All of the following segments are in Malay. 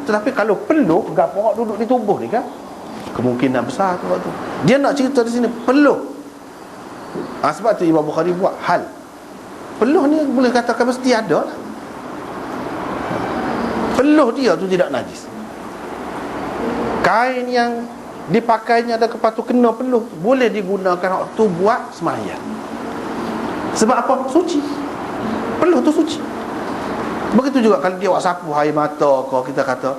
Tetapi kalau peluh, gapo duduk di tubuh ni kan, kemungkinan besar tu waktu. Dia nak cerita di sini peluh. Sebab tu Imam Bukhari buat hal. Peluh ni boleh katakan mesti ada lah. Peluh dia tu tidak najis. Kain yang dipakainya ada kepatu kena peluh, boleh digunakan waktu buat sembahyang. Sebab apa? Suci. Peluh tu suci. Begitu juga kalau dia buat sapu air mata, kalau kita kata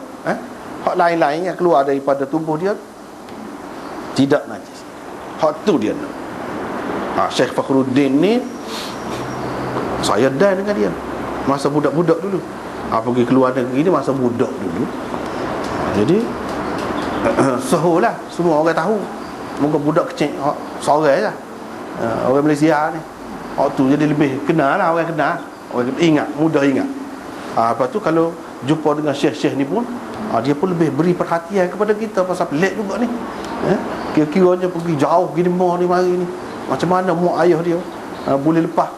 hak lain-lain yang keluar daripada tubuh dia tidak najis. Hak tu dia nak. Syekh Fakhruddin ni saya dah dengan dia masa budak-budak dulu. Pergi keluar negeri ni masa budak dulu. Jadi seholah semua orang tahu. Muka budak kecil sorang lah. Orang Malaysia ni. Tu jadi lebih kenal lah, orang kenal. Orang ingat, mudah ingat. Lepas tu kalau jumpa dengan syekh-syekh ni pun dia pun lebih beri perhatian kepada kita pasal pelik juga ni. Kira-kiranya pergi jauh gini ni mari ni. Macam mana mak ayah dia boleh lepas.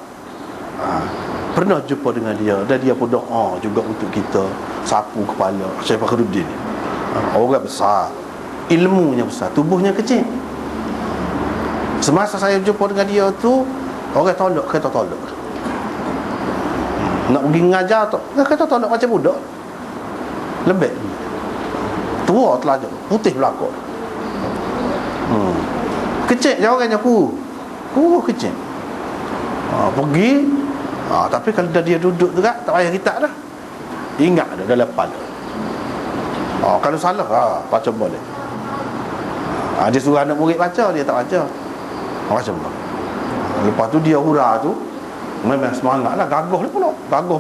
Pernah jumpa dengan dia dan dia pun doa juga untuk kita, sapu kepala Syekh Fakhruddin ni. Orang besar, ilmunya besar, tubuhnya kecil. Semasa saya jumpa dengan dia tu, orang tolak, kata tolak. Nak pergi mengajar tu, kata tolak macam budak. Lembek. Tua telajak, putih belakang. Kecil je orangnya kecil. Pergi. Tapi kalau dia duduk tu tak payah kita dah. Ingat dah dalam kepala. Kalau salah baca boleh. Dia suruh anak murid baca, dia tak baca. Macam mana? Lepas tu dia hura tu memang semangat lah, gagah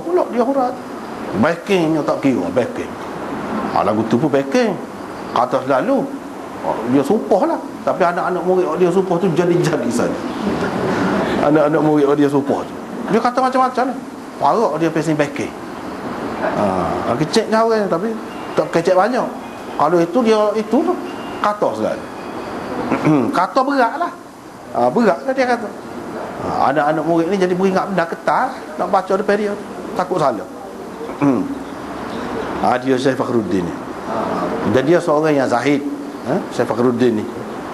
pula dia hura tu. Backing tak kira, backing. Lagu tu pun backing. Kata selalu dia sumpah lah. Tapi anak-anak murid dia sumpah tu jadi-jadi saja. Anak-anak murid dia sumpah tu, dia kata macam-macam ni. Parak dia pasal backing. Kecek je orang, tapi tak kecek banyak. Kalau itu dia itu kata selalu. Kata berat lah. Berat lah dia kata. Anak-anak murid ni jadi beringat benda ketat nak baca depan dia, takut salah. Dia Syekh Fakhruddin ni. Dan dia seorang yang zahid. Syekh Fakhruddin ni,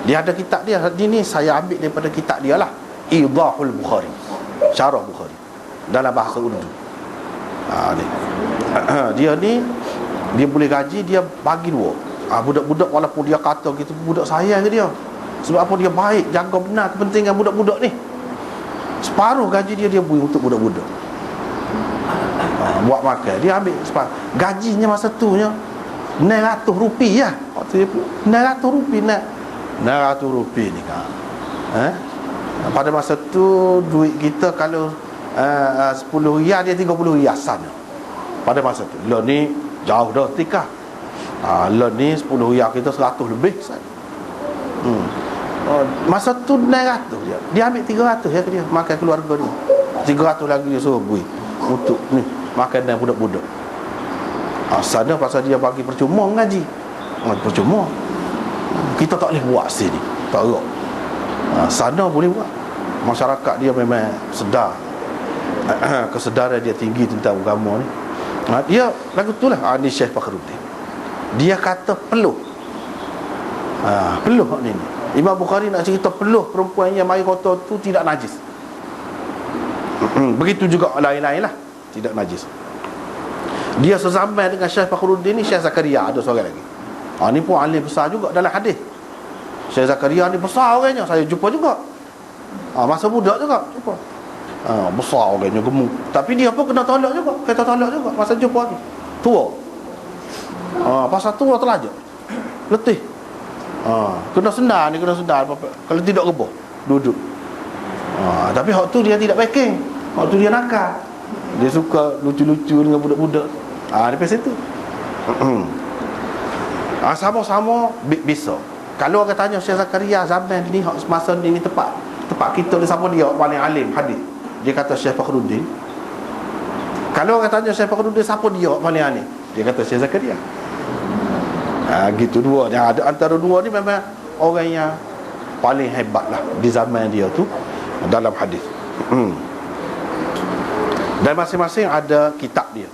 dia ada kitab dia. Ini saya ambil daripada kitab dia lah, Idahul Bukhari, Syarah Bukhari dalam bahasa Urdu. Dia ni dia boleh gaji, dia bagi dua. Budak-budak walaupun dia kata gitu, budak sayang ke dia. Sebab apa? Dia baik, jaga benar kepentingan budak-budak ni. Separuh gaji dia beri untuk budak-budak. Buat makan dia ambil separuh. Gajinya masa tu nya RM900 lah. Waktu dia RM900 RM900 ni kan. Pada masa tu duit kita kalau RM10 dia RM30 sana. Pada masa tu lah ni jauh dah tikah. Lah ni RM10 kita 100 lebih sana. Masa tu RM900 dia ambil RM300 ya ke dia makan keluarga dia. RM300 lagi dia suruh beri untuk ni makanan budak-budak. Sana pasal dia bagi percuma ngaji. Percuma. Kita tak boleh buat sini. Tak ada. Sana boleh buat. Masyarakat dia memang sedar. Kesedaran dia tinggi tentang agama ni. Dia lagu tu lah, ni Syekh Fakhruddin. Dia kata peluh. Peluh ni. Imam Bukhari nak cerita peluh perempuan yang mari kotor tu tidak najis. Begitu juga lain-lain lah, tidak najis. Dia sezaman dengan Syekh Fakhruddin ni Syekh Zakaria, ada seorang lagi. Ni pun alim besar juga dalam hadis. Syekh Zakaria ni besar orangnya, saya jumpa juga. Masa budak juga jumpa. Besar orangnya, gemuk. Tapi dia pun kena tolak juga, kata tolak juga masa jumpa ni. Tua. Pasal tua terlajak. Letih. Kena sendar ni, kena sendar. Kalau tidak rebah, duduk. Tapi hak tu dia tidak backing. Hak tu dia nakal. Dia suka lucu-lucu dengan budak-budak. Daripada situ. Sama-sama bisa. Kalau orang tanya Syekh Zakaria zaman ni, masa ni tempat kita ni, siapa dia paling alim hadis? Dia kata Syekh Fakhruddin. Kalau orang tanya Syekh Fakhruddin siapa dia paling alim? Dia kata Syekh Zakaria. Gitu dua. Yang ada antara dua ni memang orang yang paling hebat lah di zaman dia tu dalam hadis. Dan masing-masing ada kitab dia.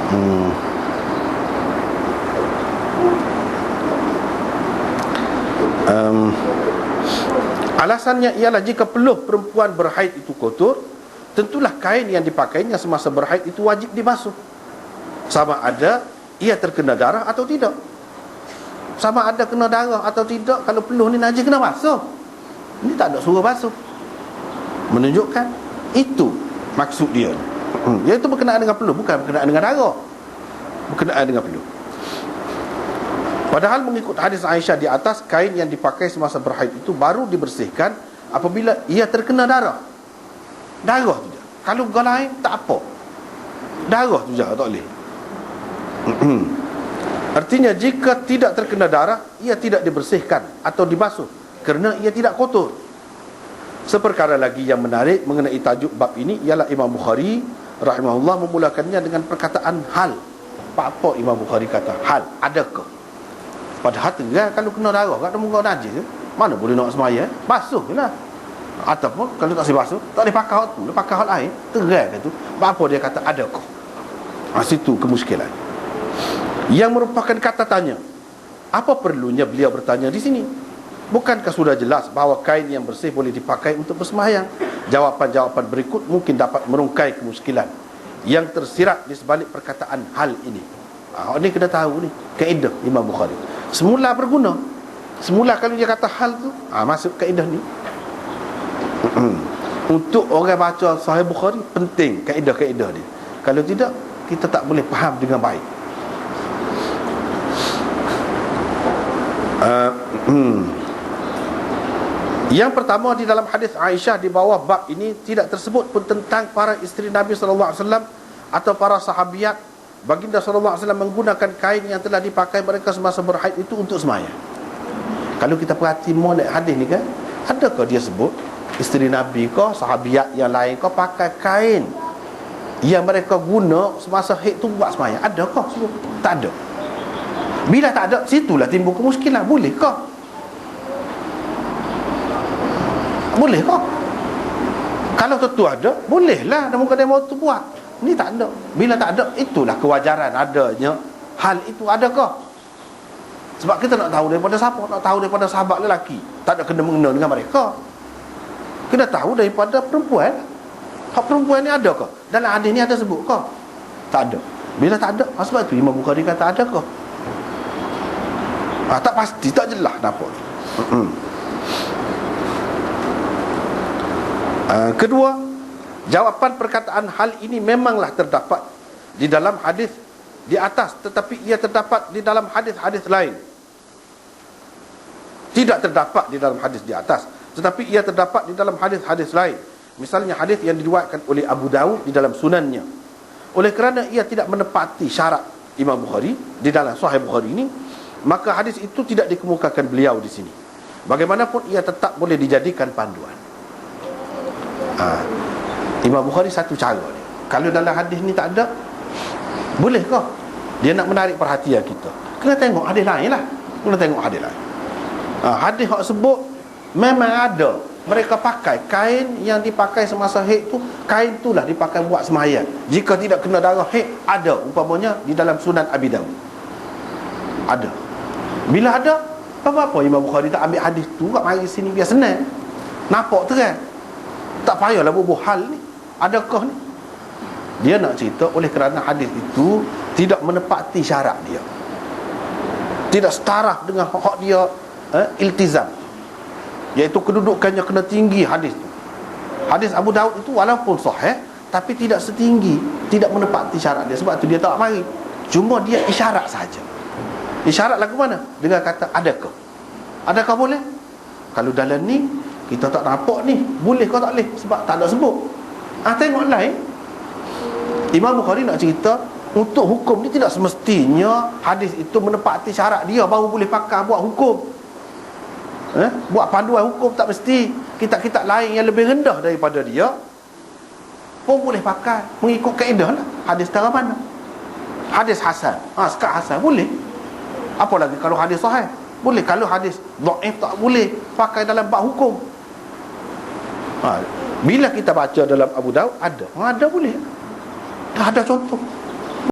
Hmm. Alasannya ialah jika peluh perempuan berhaid itu kotor, tentulah kain yang dipakainya semasa berhaid itu wajib dibasuh, sama ada ia terkena darah atau tidak. Sama ada kena darah atau tidak, kalau peluh ni najis kena basuh. Ini tak ada suruh basuh. Menunjukkan itu maksud dia. Iaitu berkenaan dengan peluh, bukan berkenaan dengan darah. Berkenaan dengan peluh. Padahal mengikut hadis Aisyah di atas, kain yang dipakai semasa berhaid itu baru dibersihkan apabila ia terkena darah. Darah tu je. Kalau galai tak apa. Darah tu je tak boleh. Artinya jika tidak terkena darah, ia tidak dibersihkan atau dibasuh kerana ia tidak kotor. Seperkara lagi yang menarik mengenai tajuk bab ini ialah Imam Bukhari rahimahullah memulakannya dengan perkataan hal. Apa Imam Bukhari kata? Hal, adakah? Padahal kan kalau kena darah kat muka najis, mana boleh nak semaya? Basuh je lah. Ataupun kalau tak boleh basuh, tak boleh pakai hot tu, pakai hot air, terai ke tu. Apa dia kata adakah? Situ kemuskilan. Yang merupakan kata tanya. Apa perlunya beliau bertanya di sini? Bukankah sudah jelas bahawa kain yang bersih boleh dipakai untuk bersembahyang? Jawapan-jawapan berikut mungkin dapat merungkai kemuskilan yang tersirat di sebalik perkataan hal ini. Ini kena tahu ni kaedah Imam Bukhari. Semula berguna. Semula kalau dia kata hal tu, masuk kaedah ni. Untuk orang baca Sahih Bukhari penting kaedah-kaedah dia. Kalau tidak, kita tak boleh faham dengan baik. Yang pertama, di dalam hadis Aisyah di bawah bab ini tidak tersebut pun tentang para isteri Nabi sallallahu alaihi wasallam atau para sahabiat. Baginda sallallahu alaihi wasallam menggunakan kain yang telah dipakai mereka semasa berhaid itu untuk sembahyang. Kalau kita perhati molek hadis ni kan, adakah dia sebut isteri Nabi ke, sahabiat yang lain ke pakai kain yang mereka guna semasa haid tu buat sembahyang? Adakah sebut? Tak ada. Bila tak ada, situlah timbul kemuskilan. Bolehkah? Bolehkah? Kalau tentu ada, bolehlah dan muka demo tu buat. Ni tak ada. Bila tak ada, itulah kewajaran adanya hal itu. Adakah? Sebab kita nak tahu daripada siapa? Nak tahu daripada sahabat lelaki. Tak ada kena-mengena dengan mereka. Kena tahu daripada perempuan. Hak perempuan ni adakah? Dalam hadis ni ada sebut kah? Tak ada. Bila tak ada, sebab tu Imam Bukhari kata adakah? Tak pasti, tak jelas nampak. Kedua, jawapan perkataan hal ini memanglah terdapat di dalam hadis di atas, tetapi ia terdapat di dalam hadis-hadis lain. Tidak terdapat di dalam hadis di atas, tetapi ia terdapat di dalam hadis-hadis lain. Misalnya hadis yang diriwayatkan oleh Abu Dawud di dalam sunannya. Oleh kerana ia tidak menepati syarat Imam Bukhari di dalam Sahih Bukhari ini, maka hadis itu tidak dikemukakan beliau di sini. Bagaimanapun ia tetap boleh dijadikan panduan. Imam Bukhari satu cara ni. Kalau dalam hadis ni tak ada, bolehkah dia nak menarik perhatian kita? Kena tengok hadis lain lah. Kena tengok hadis lain. Hadis yang sebut memang ada mereka pakai kain yang dipakai semasa haid tu, kain itulah dipakai buat sembahyang. Jika tidak kena darah haid, ada umpamanya di dalam Sunan Abi Dawud. Ada. Bila ada, apa Imam Bukhari tak ambil hadis tu kat mari sini biar senang. Nampak terang. Tak payahlah bubuh hal ni. Adakah ni? Dia nak cerita oleh kerana hadis itu tidak menepati syarat dia. Tidak setara dengan hak dia iltizam. Iaitu kedudukannya kena tinggi hadis tu. Hadis Abu Daud itu walaupun sahih, tapi tidak setinggi, tidak menepati syarat dia. Sebab tu dia tak mari. Cuma dia isyarat saja. Isyarat lagu mana? Dengan kata adakah? Adakah boleh? Kalau dalam ni kita tak nampak ni, boleh kau tak boleh? Sebab tak ada sebut. Tengok lain. Imam Bukhari nak cerita, untuk hukum ni tidak semestinya hadis itu menepati syarat dia baru boleh pakai buat hukum. Buat panduan hukum tak mesti. Kitab-kitab lain yang lebih rendah daripada dia pun boleh pakai mengikut kaedah lah. Hadis tara mana? Hadis hasan. Sekat hasan boleh. Apa lagi kalau hadis sahih? Boleh. Kalau hadis dhaif tak boleh pakai dalam bab hukum. Bila kita baca dalam Abu Daud, ada boleh. Ada contoh.